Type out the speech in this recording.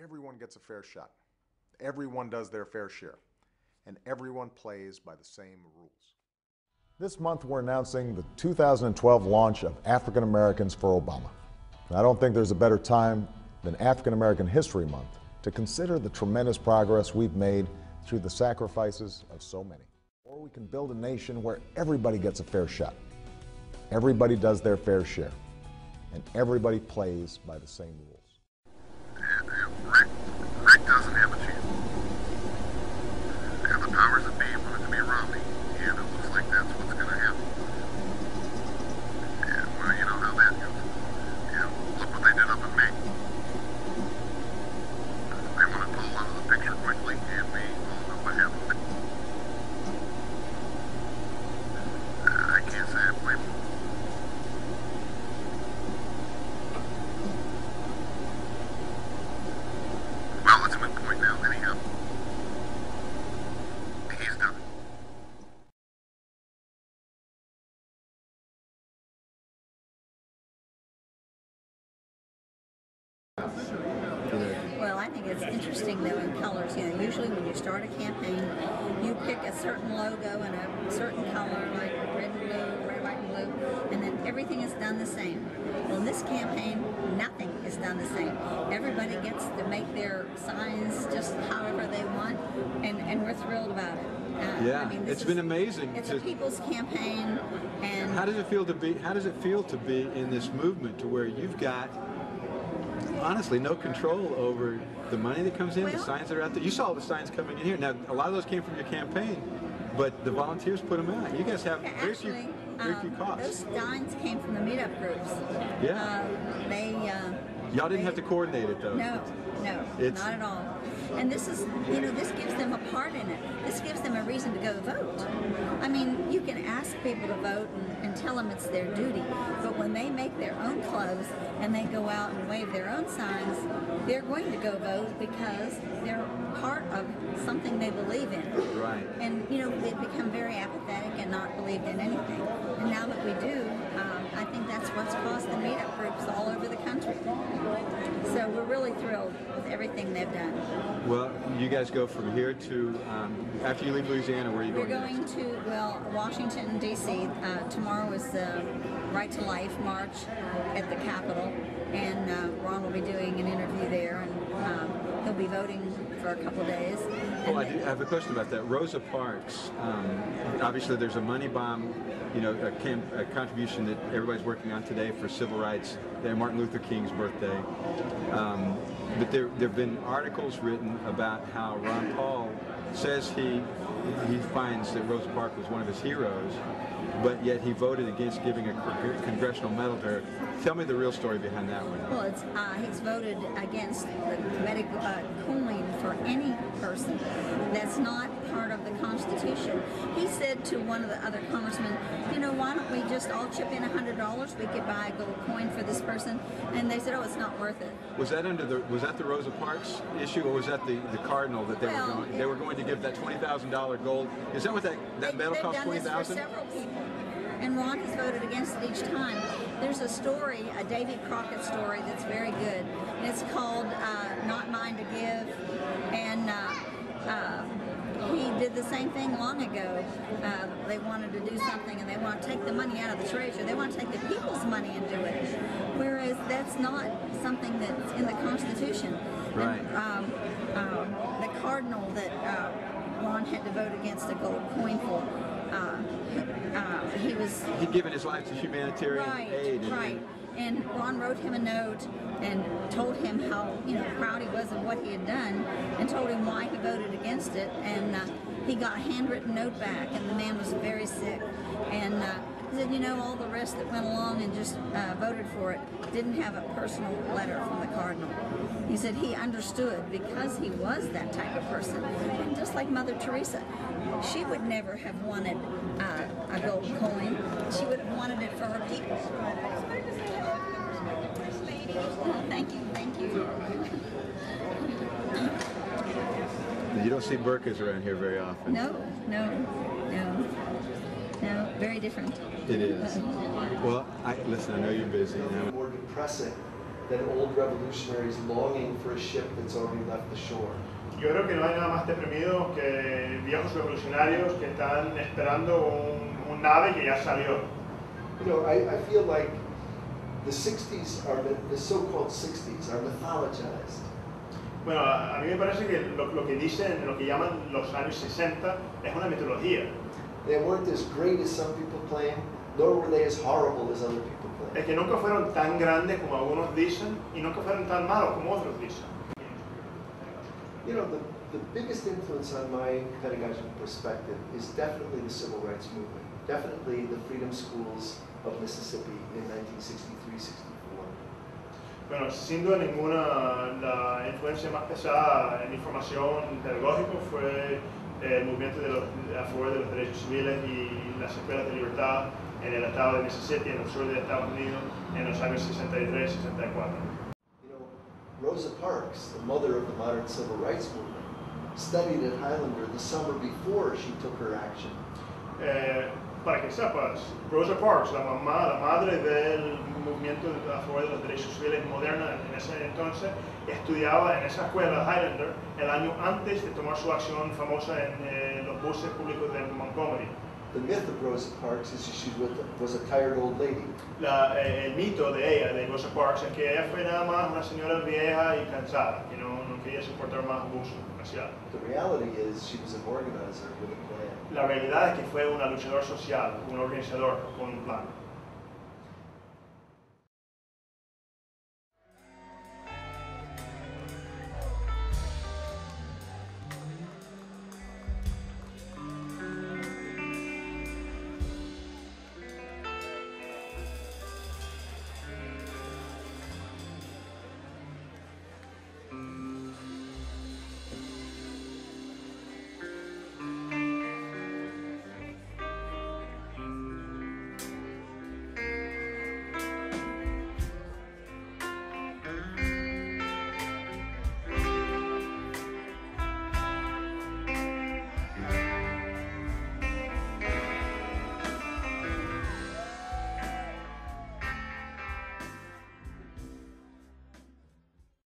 everyone gets a fair shot. Everyone does their fair share, and everyone plays by the same rules. This month we're announcing the 2012 launch of African Americans for Obama. And I don't think there's a better time than African American History Month to consider the tremendous progress we've made through the sacrifices of so many. Or we can build a nation where everybody gets a fair shot. Everybody does their fair share, and everybody plays by the same rules. Rick doesn't have a chance. And the powers that be want it to be Romney, and it looks like that's what's going to happen. And, well, you know how that goes. And look what they did up in Maine. They want to pull out of the picture quickly, and we all know what happened. I can't say I blame them. Well, it's a moot point now, anyhow. He's done. Well, I think it's interesting though in colors. You know, usually when you start a campaign, you pick a certain logo and a certain color, like red and blue, red, white, and blue, and then everything is done the same. Well, in this campaign, nothing is done the same. Everybody gets to make their signs just however they want, and we're thrilled about it. Yeah, I mean, it's been amazing. It's a people's campaign, and how does it feel to be? How does it feel to be in this movement to where you've got, honestly, no control over the money that comes in, the signs that are out there? You saw all the signs coming in here. Now, a lot of those came from your campaign, but the volunteers put them out. You guys have very few costs. Those signs came from the meetup groups. Yeah. Y'all didn't have to coordinate it, though. No, not at all. And this is, you know, this gives them a part in it. This gives them a reason to go vote. I mean, you can ask people to vote and tell them it's their duty, but when they make their own clothes and they go out and wave their own signs, they're going to go vote because they're part of something they believe in. Right. And, you know, they've become very apathetic and not believed in anything. And now that we do, I think that's what's caused the meetup groups all over the country. So we're really thrilled with everything they've done. Well, you guys go from here to, after you leave Louisiana, where are you going? We're going to, Washington, D.C. Tomorrow is the Right to Life March at the Capitol, and Ron will be doing an interview there, and he'll be voting for a couple of days. Oh, I have a question about that. Rosa Parks, obviously there's a money bomb, you know, a contribution that everybody's working on today for civil rights, Martin Luther King's birthday. But there have been articles written about how Ron Paul says he finds that Rosa Parks was one of his heroes, but yet he voted against giving a congressional medal to her. Tell me the real story behind that one. Well, he's voted against the medical cooling for any person that's not part of the Constitution. He said to one of the other congressmen, you know, why don't we just all chip in $100? We could buy a gold coin for this person. And they said, oh, it's not worth it. Was that the Rosa Parks issue, or was that the Cardinal that they were going to give that $20,000 gold? Is that what that medal cost? $20,000? Several people. And Ron has voted against it each time. There's a story, a Davy Crockett story that's very good. And it's called Not Mine to Give. And he did the same thing long ago. They wanted to do something and they want to take the money out of the treasury. They want to take the people's money and do it. Whereas that's not something that's in the Constitution. Right. And, the Cardinal that Ron had to vote against a gold coin for, he'd given his life to humanitarian aid. Right. And Ron wrote him a note and told him how, you know, proud he was of what he had done, and told him why he voted against it. And he got a handwritten note back, and the man was very sick. And he said, you know, all the rest that went along and just voted for it didn't have a personal letter from the Cardinal. He said he understood because he was that type of person. And just like Mother Teresa, she would never have wanted a gold coin. She would have wanted it for her people. Thank you. You don't see burqas around here very often. No, very different. It is. Well, listen, I know you're busy. More depressing than old revolutionaries longing for a ship that's already left the shore. Yo creo que no hay nada más deprimido que viejos revolucionarios que están esperando un nave que ya salió. You know, I feel like the 60s are, the so-called 60s are mythologized. Bueno, a mí me parece que lo que dicen, lo que llaman los años 60 es una mitología. They weren't as great as some people claim, nor were they as horrible as other people claim. Es que nunca fueron tan grandes como algunos dicen y nunca fueron tan malos como otros dicen. You know, the biggest influence on my pedagogical perspective is definitely the civil rights movement, definitely the freedom schools of Mississippi in 1963-64. Bueno, sin duda ninguna, la influencia más pesada en mi formación pedagógica fue el movimiento a favor de los derechos civiles y las escuelas de libertad en el estado de Mississippi, en el sur de Estados Unidos, en los años 63 y 64. You know, Rosa Parks, the mother of the modern civil rights movement, studied at Highlander the summer before she took her action. Para que sepas, Rosa Parks, la madre del movimiento a favor de los derechos civiles moderna en ese entonces, estudiaba en esa escuela Highlander el año antes de tomar su acción famosa en los buses públicos de Montgomery. The myth of Rosa Parks is she was a tired old lady. El mito de ella, de Rosa Parks, es que ella fue nada más una señora vieja y cansada, que no quería soportar más abuso racial. The reality is she was an organizer with a plan. La realidad es que fue una luchadora social, un organizador con un plan.